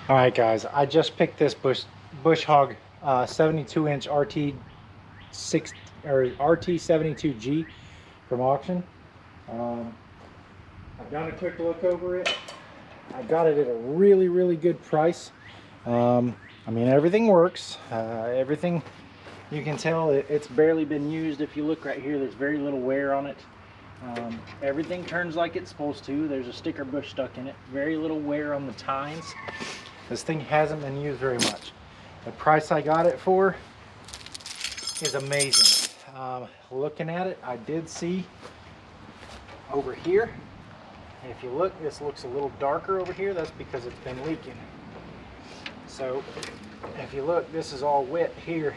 All right, guys, I just picked this Bushhog 72-inch RT72G from auction. I've done a quick look over it. I got it at a really good price. I mean, everything works. Everything, you can tell it's barely been used. If you look right here, there's very little wear on it. Everything turns like it's supposed to. There's a sticker bush stuck in it. Very little wear on the tines. This thing hasn't been used very much. The price I got it for is amazing. Looking at it, I did see over here, if you look, this looks a little darker over here. That's because it's been leaking. So if you look, this is all wet here.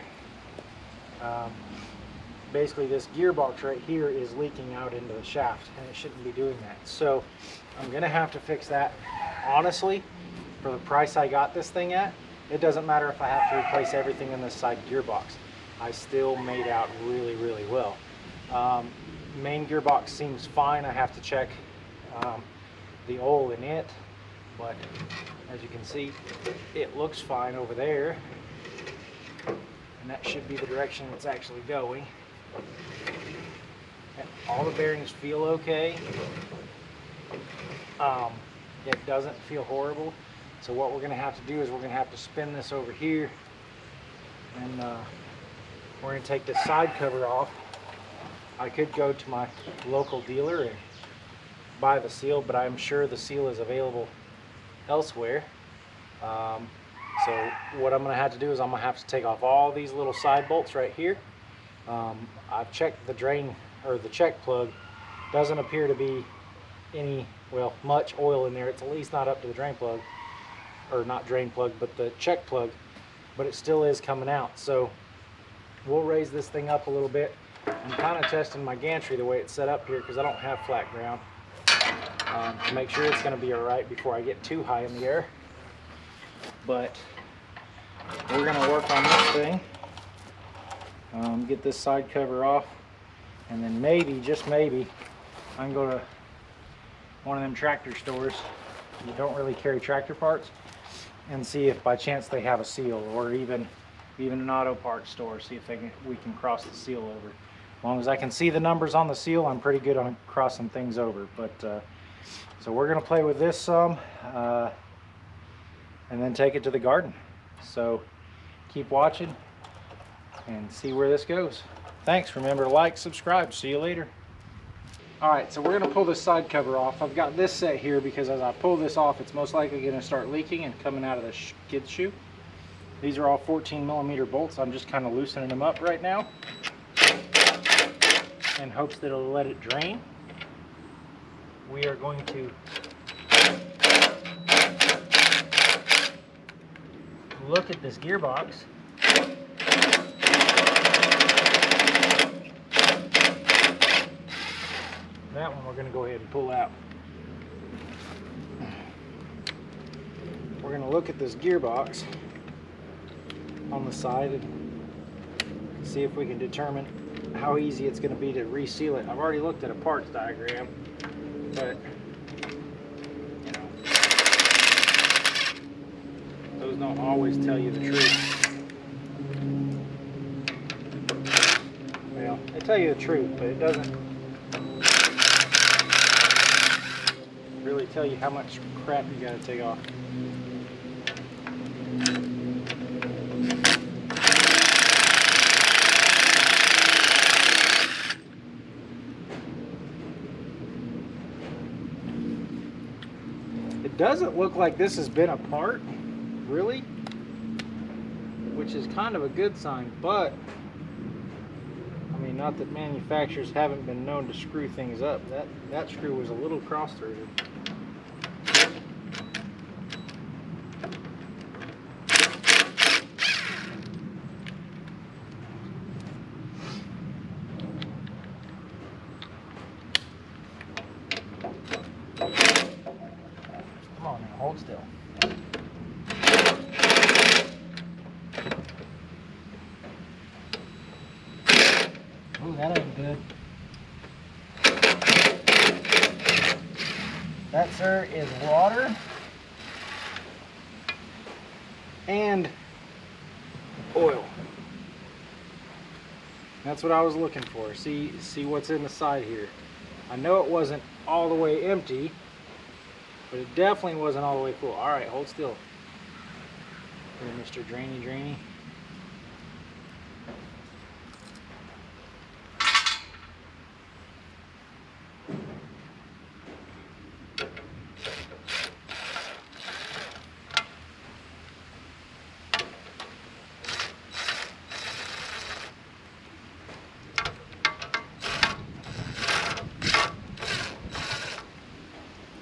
Basically this gearbox right here is leaking out into the shaft, and it shouldn't be doing that. So I'm gonna have to fix that. Honestly, for the price I got this thing at, it doesn't matter if I have to replace everything in this side gearbox. I still made out really well. Main gearbox seems fine. I have to check the oil in it, but as you can see, it looks fine over there, and that should be the direction it's actually going. And all the bearings feel okay. It doesn't feel horrible. So what we're going to have to do is we're going to have to spin this over here, and we're going to take this side cover off. I could go to my local dealer and buy the seal, but I'm sure the seal is available elsewhere. So what I'm going to have to do is I'm going to have to take off all these little side bolts right here. I've checked the drain, or the check plug. Doesn't appear to be any, well, much oil in there. It's at least not up to the drain plug, or not drain plug, but the check plug, but it still is coming out. So we'll raise this thing up a little bit. I'm kind of testing my gantry the way it's set up here because I don't have flat ground, to make sure it's going to be all right before I get too high in the air. But we're going to work on this thing, get this side cover off, and then maybe, just maybe, I can go to one of them tractor stores that don't really carry tractor parts and see if by chance they have a seal, or even an auto parts store, see if we can cross the seal over. As long as I can see the numbers on the seal, I'm pretty good on crossing things over. But so we're going to play with this some, and then take it to the garden. So keep watching and see where this goes. Thanks. Remember to like, subscribe. See you later. Alright, so we're going to pull this side cover off. I've got this set here because as I pull this off, it's most likely going to start leaking and coming out of the skid shoe. These are all 14mm bolts. I'm just kind of loosening them up right now in hopes that it'll let it drain. We are going to look at this gearbox. That one we're going to go ahead and pull out. We're going to look at this gearbox on the side and see if we can determine how easy it's going to be to reseal it. I've already looked at a parts diagram, but you know, those don't always tell you the truth. Well, they tell you the truth, but it doesn't really tell you how much crap you got to take off. It doesn't look like this has been apart, really, which is kind of a good sign, but I mean, not that manufacturers haven't been known to screw things up. That screw was a little cross-threaded. Come on now, hold still. Ooh, that ain't good. That, sir, is water. and oil. That's what I was looking for. See what's in the side here. I know it wasn't all the way empty, but it definitely wasn't all the way full. All right, hold still. Here, Mr. Drainy.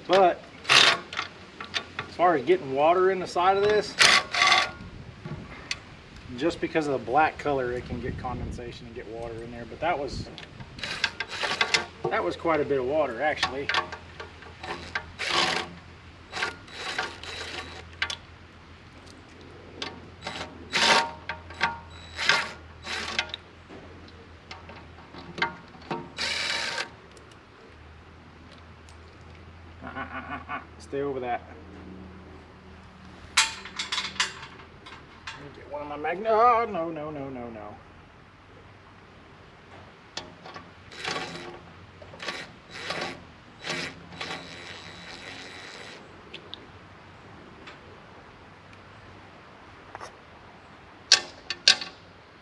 But as far as getting water in the side of this, just because of the black color, it can get condensation and get water in there. But that was quite a bit of water, actually. Stay over that. Get one of my magnet. Oh, no.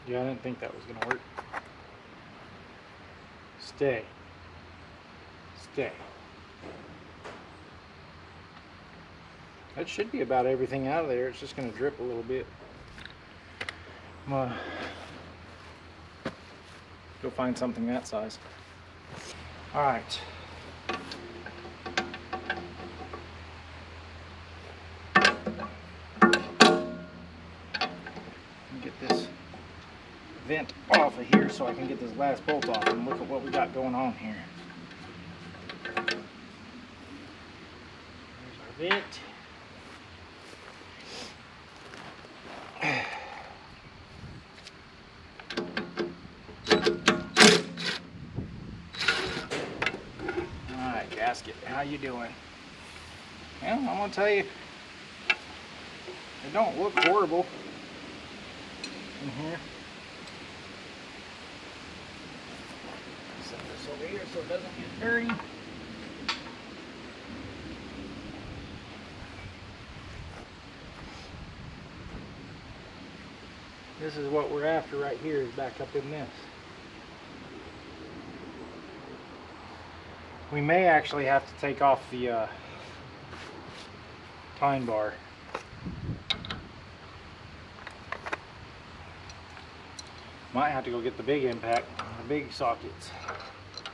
Yeah, I didn't think that was going to work. Stay. That should be about everything out of there. It's just going to drip a little bit. I'm gonna go find something that size. All right. Get this vent off of here so I can get this last bolt off and look at what we got going on here. There's our vent. Gasket, how you doing? Well, I'm gonna tell you, it don't look horrible in here. Set this over here so it doesn't get dirty. This is what we're after right here, is back up in this. We may actually have to take off the tine bar. Might have to go get the big impact, the big sockets.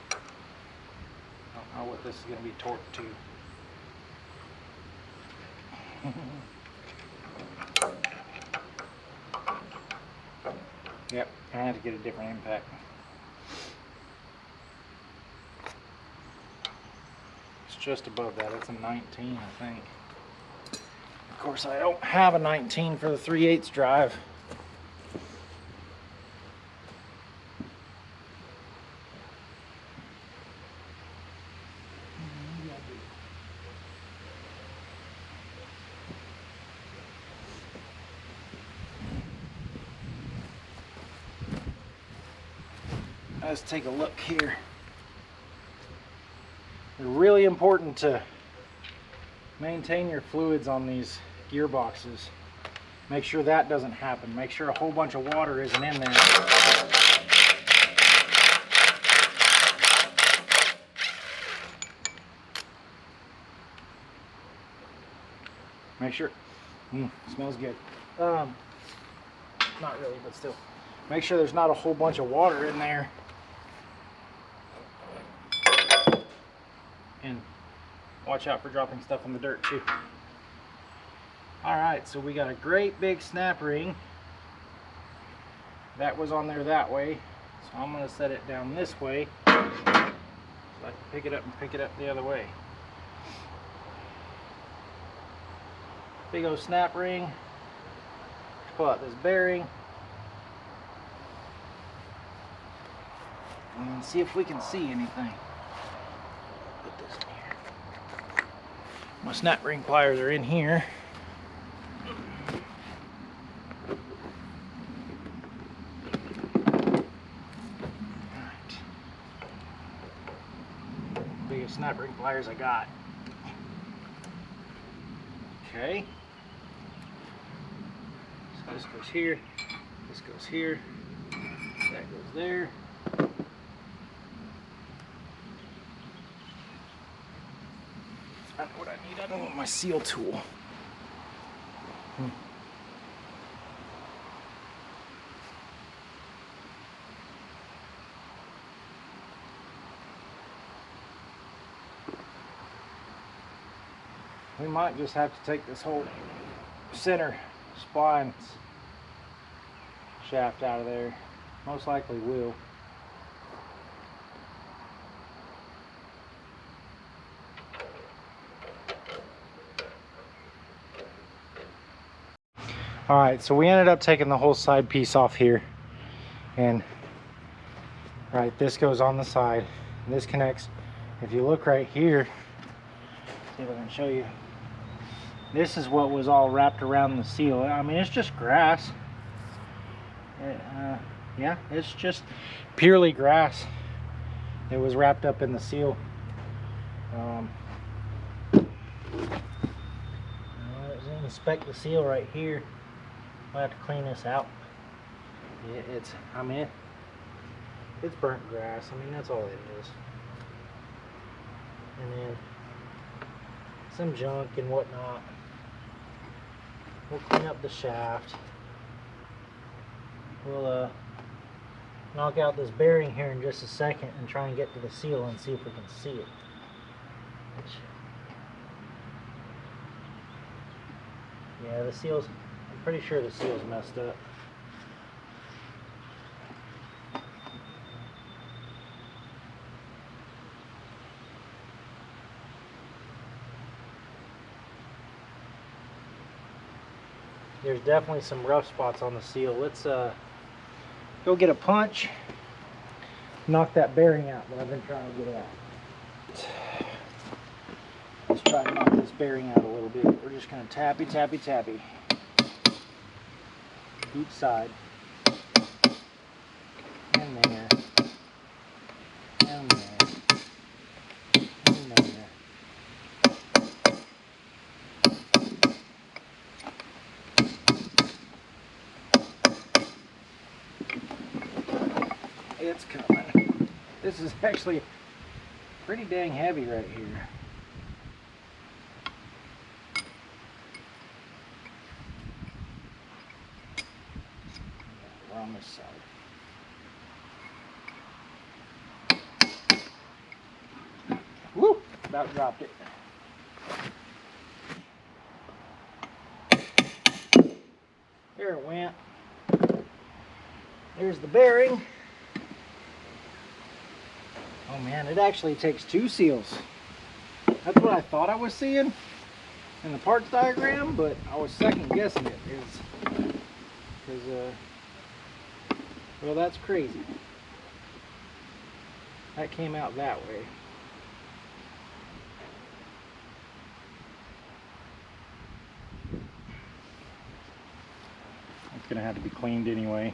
I don't know what this is going to be torqued to. Yep, I had to get a different impact. Just above that. It's a 19, I think. Of course, I don't have a 19 for the 3/8 drive. Let's take a look here. It's really important to maintain your fluids on these gearboxes. Make sure that doesn't happen. Make sure a whole bunch of water isn't in there. Make sure, smells good. Not really, but still. Make sure there's not a whole bunch of water in there. And watch out for dropping stuff in the dirt too. Alright, so we got a great big snap ring. That was on there that way. So I'm going to set it down this way so I can pick it up and pick it up the other way. Big old snap ring. Pull out this bearing. And see if we can see anything. Put this in here. My snap ring pliers are in here. snap ring pliers I got. Okay. So this goes here, this goes here, that goes there. I know what I need. I don't want my seal tool. We might just have to take this whole center spline shaft out of there. Most likely will. Alright, so we ended up taking the whole side piece off here. And right, this goes on the side. And this connects. If you look right here, see if I can show you. This is what was all wrapped around the seal. I mean, it's just grass. Yeah, it's just purely grass. It was wrapped up in the seal. Let's inspect the seal right here. I'll have to clean this out. It's burnt grass. I mean, that's all it is. And then some junk and whatnot. We'll clean up the shaft. We'll knock out this bearing here in just a second and try and get to the seal and see if we can see it. Yeah, the seal's, I'm pretty sure the seal's messed up. There's definitely some rough spots on the seal. Let's go get a punch, knock that bearing out that I've been trying to get out. Let's try to knock this bearing out a little bit. We're just going to tappy, tappy, tappy. Each side. And there. And there. And there. It's coming. This is actually pretty dang heavy right here. We're on this side. Woo! About dropped it. There it went. There's the bearing. Oh man, it actually takes two seals. That's what I thought I was seeing in the parts diagram, but I was second guessing it. Well, that's crazy. That came out that way. It's gonna have to be cleaned anyway.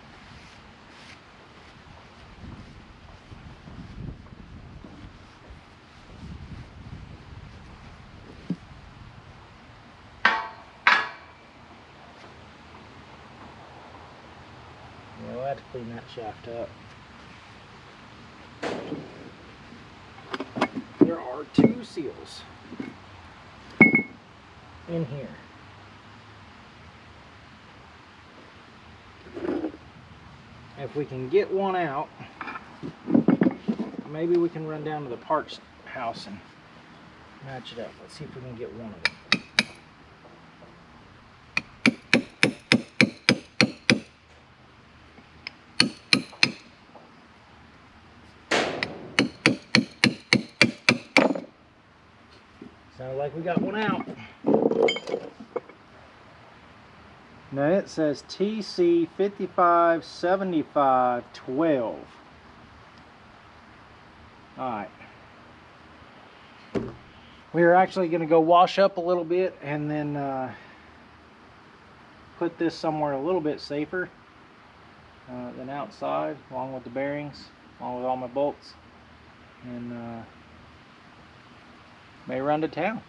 We'll have to clean that shaft up. There are two seals in here. If we can get one out, maybe we can run down to the parts house and match it up. Let's see if we can get one of them. Sounds like we got one out. Now it says TC 557512. Alright. We are actually going to go wash up a little bit and then put this somewhere a little bit safer than outside, along with the bearings, along with all my bolts. And may run to town.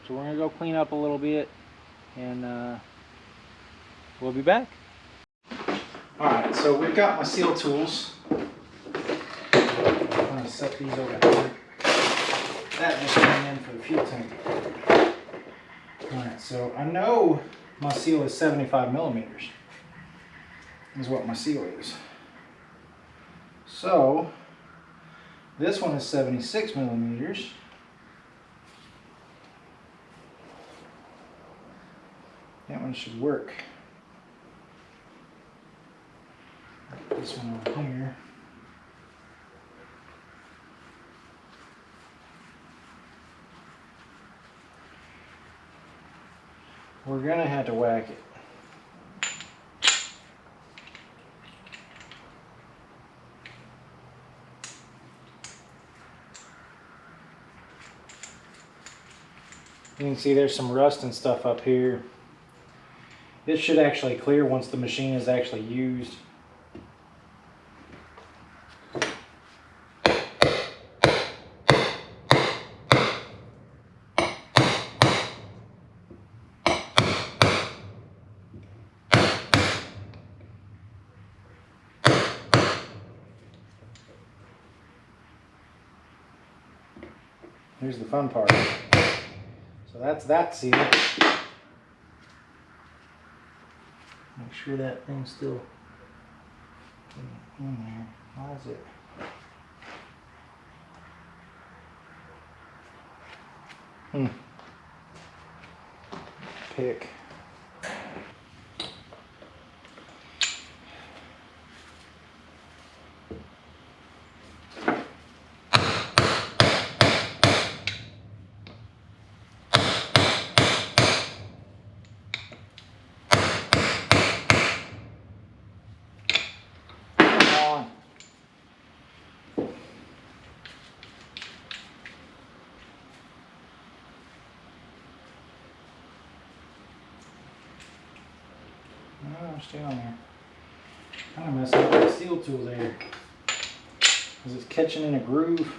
So we're gonna go clean up a little bit, and we'll be back. All right, so we've got my seal tools. I'm gonna set these over here. That just came in for the fuel tank. All right, so I know my seal is 75 millimeters. Is what my seal is. So this one is 76 millimeters. That one should work. This one over here. We're gonna have to whack it. You can see there's some rust and stuff up here. This should actually clear once the machine is actually used. Here's the fun part. So that's that seal. Make sure that thing's still in there. How is it? Pick. Oh, stay on there. Kind of messing up the seal tool there. Because it's catching in a groove.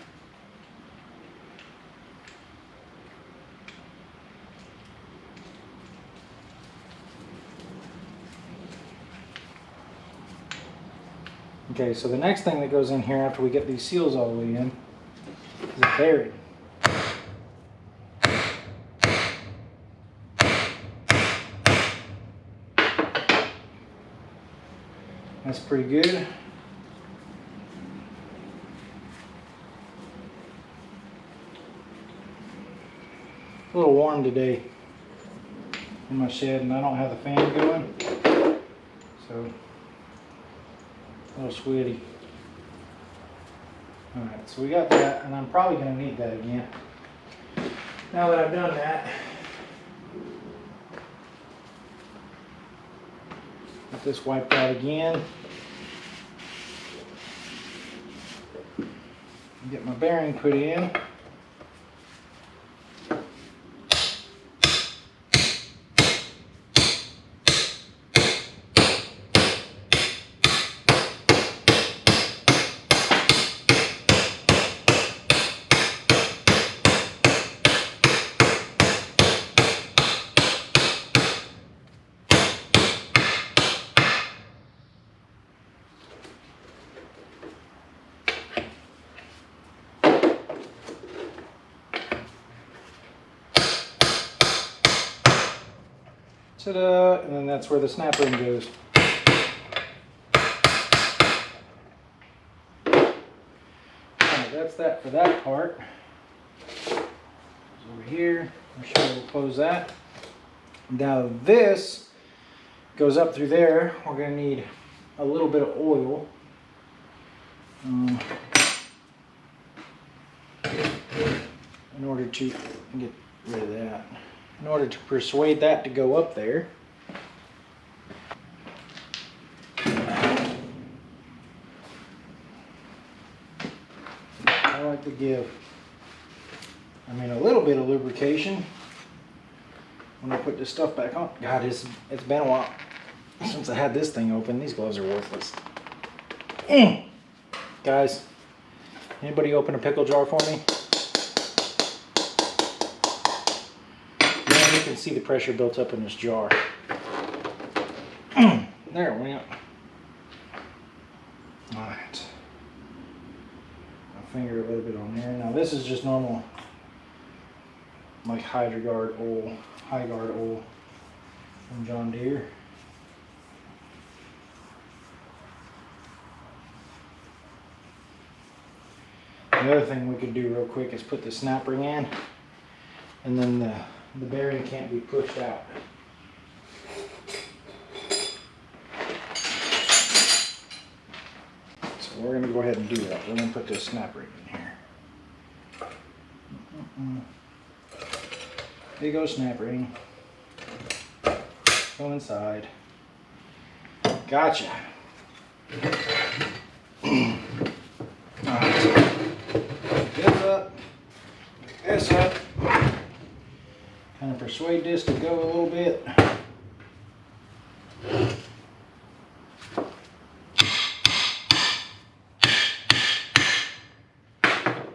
Okay, so the next thing that goes in here after we get these seals all the way in is a bearing. That's pretty good. It's a little warm today in my shed, and I don't have the fan going, so a little sweaty. Alright, so we got that, and I'm probably going to need that again. Now that I've done that, get this wiped out again. Get my bearing put in. Ta-da! And then that's where the snap ring goes. Alright, that's that for that part. Over here, I'm sure we'll close that. Now this goes up through there. We're going to need a little bit of oil. In order to get rid of that. In order to persuade that to go up there. I like to give, a little bit of lubrication when I put this stuff back on. God, it's been a while since I had this thing open. These gloves are worthless. Guys, anybody open a pickle jar for me? you can see the pressure built up in this jar. There it went. Alright. I'll finger a little bit on there. Now this is just normal, like Hydro-Guard oil, High Guard oil from John Deere. The other thing we could do real quick is put the snap ring in, and then the bearing can't be pushed out. So we're going to go ahead and do that. We're going to put this snap ring in here. There you go, snap ring. Go inside. Gotcha. Alright. This up, kind of persuade this to go a little bit.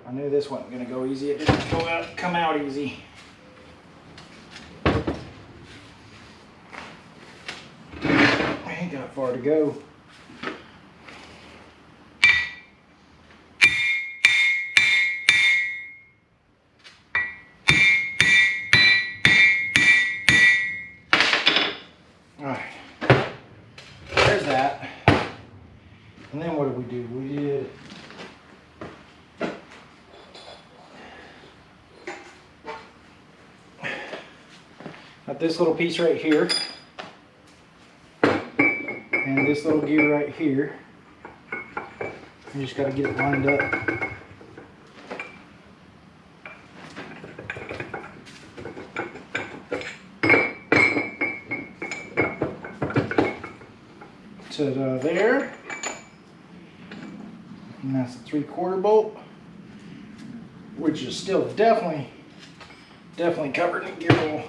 I knew this wasn't going to go easy. It didn't come out easy. I ain't got far to go. And then what did we do? We did got this little piece right here and this little gear right here. You just got to get it lined up. To there. And that's a 3/4 bolt, which is still definitely covered in gear oil.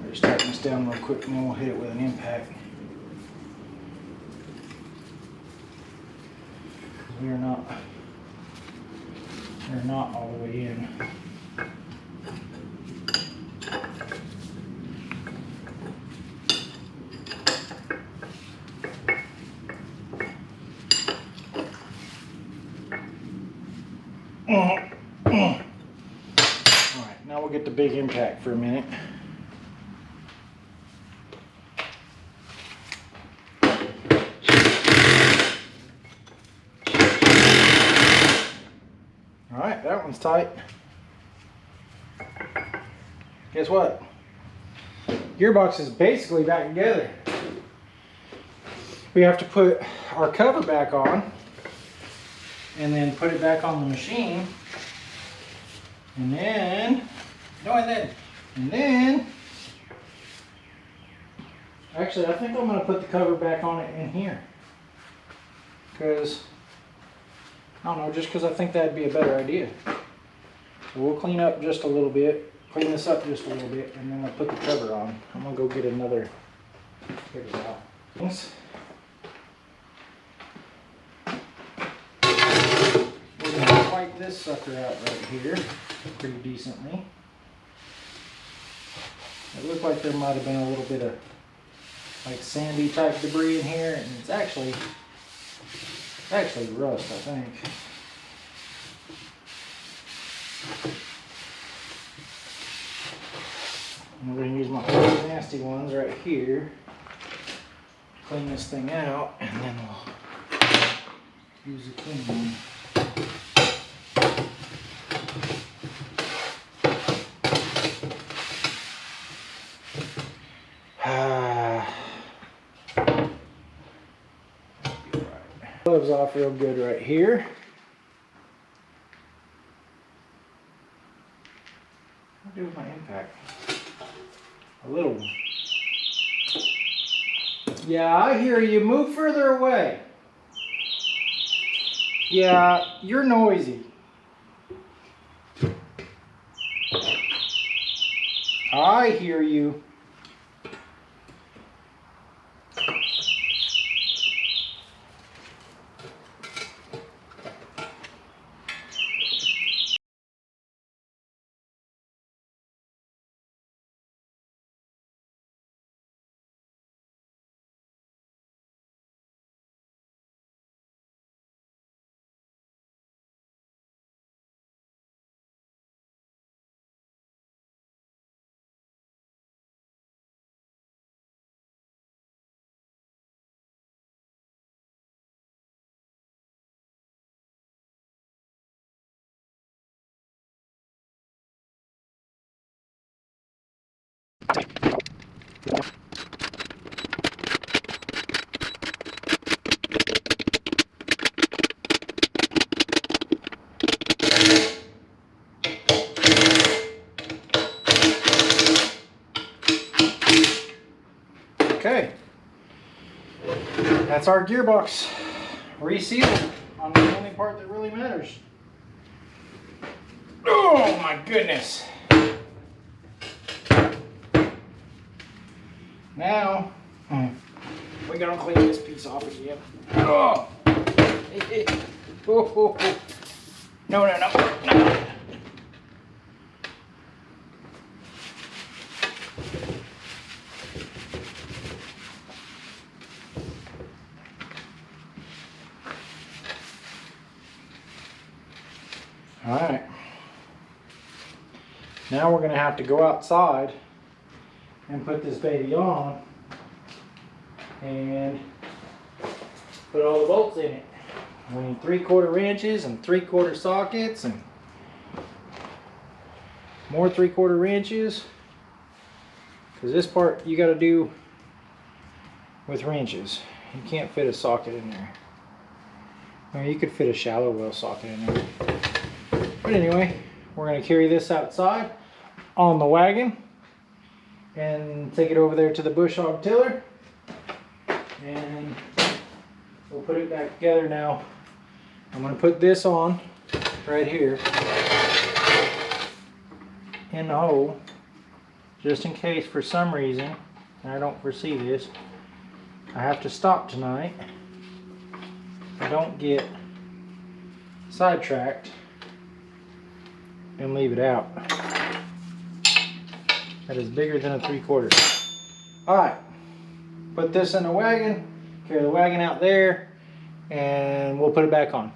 We're just tighten this down real quick and then we'll hit it with an impact. We're not all the way in. Alright, now we'll get the big impact for a minute. Alright, that one's tight. Guess what? Gearbox is basically back together. We have to put our cover back on and then put it back on the machine, and then actually I think I'm going to put the cover back on it in here, because I don't know, just because I think that'd be a better idea. So we'll clean up just a little bit, clean this up just a little bit, and then I'll put the cover on. I'm going to go get another figure out. Wipe this sucker out right here pretty decently. It looked like there might have been a little bit of like sandy type debris in here, and it's actually rust, I think. I'm going to use my old nasty ones right here, clean this thing out, and then we'll use a clean one. Gloves off real good right here. What do I do with my impact? A little one. Yeah, I hear you. Move further away. Yeah, you're noisy. I hear you. Okay, that's our gearbox resealed on the only part that really matters. Oh my goodness. Now, we're gonna clean this piece off again. Oh. No, no, no, no. All right. Now we're gonna have to go outside and put this baby on and put all the bolts in it. We need 3/4 wrenches and 3/4 sockets and more 3/4 wrenches, because this part you got to do with wrenches. You can't fit a socket in there. I mean, you could fit a shallow well socket in there. But anyway, we're going to carry this outside on the wagon and take it over there to the Bushhog tiller, and we'll put it back together now. I'm going to put this on right here in the hole, just in case for some reason, and I don't foresee this, I have to stop tonight. I don't get sidetracked and leave it out. That is bigger than a 3/4. Alright, put this in the wagon, carry the wagon out there, and we'll put it back on.